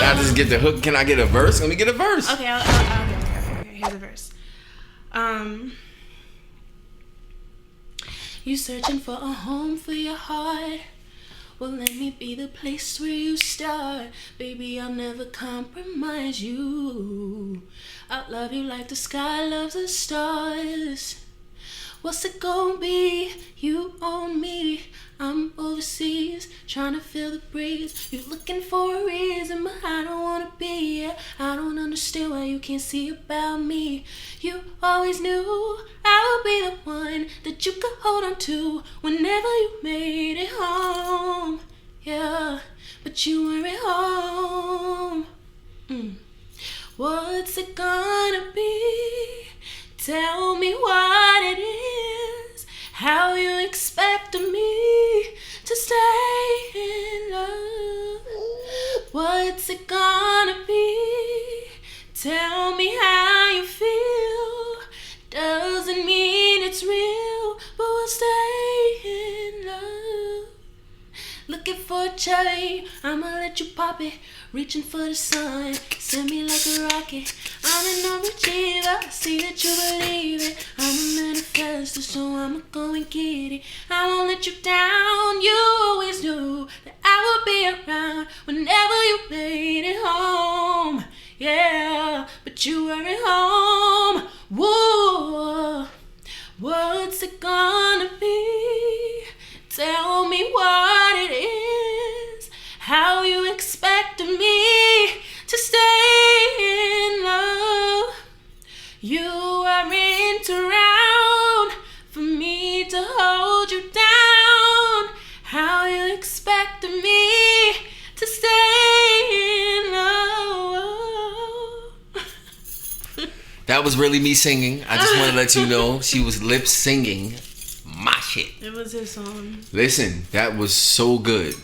I just get the hook? Can I get a verse? Let me get a verse. Okay, I'll get it. Okay, here's a verse. You searching for a home for your heart? Well, let me be the place where you start. Baby, I'll never compromise you. I'll love you like the sky loves the stars. What's it gonna be? You own me. I'm overseas, trying to feel the breeze. You're looking for a reason, but I don't wanna be here. I don't understand why you can't see about me. You always knew I would be the one that you could hold on to whenever you made it home. Yeah, but you weren't home. What's it gonna be? Tell me what it is. How you expect me to stay in love? What's it gonna be? Tell me how you feel. Doesn't mean it's real, but we'll stay in love. Looking for a cherry, I'ma let you pop it. Reaching for the sun, send me like a rocket. I'm an overachiever, I see that you believe it. I'm a manifestor, so I'ma go and get it. I won't let you down, you always knew that I would be around whenever you made it home. Yeah, but you weren't home. Whoa, what's it gonna be? Tell me what it is. How you expect me to stay in love? You aren't around for me to hold you down. How you expect me to stay in love? That was really me singing. I just want to let you know she was lip singing my shit. It was his song. Listen, that was so good.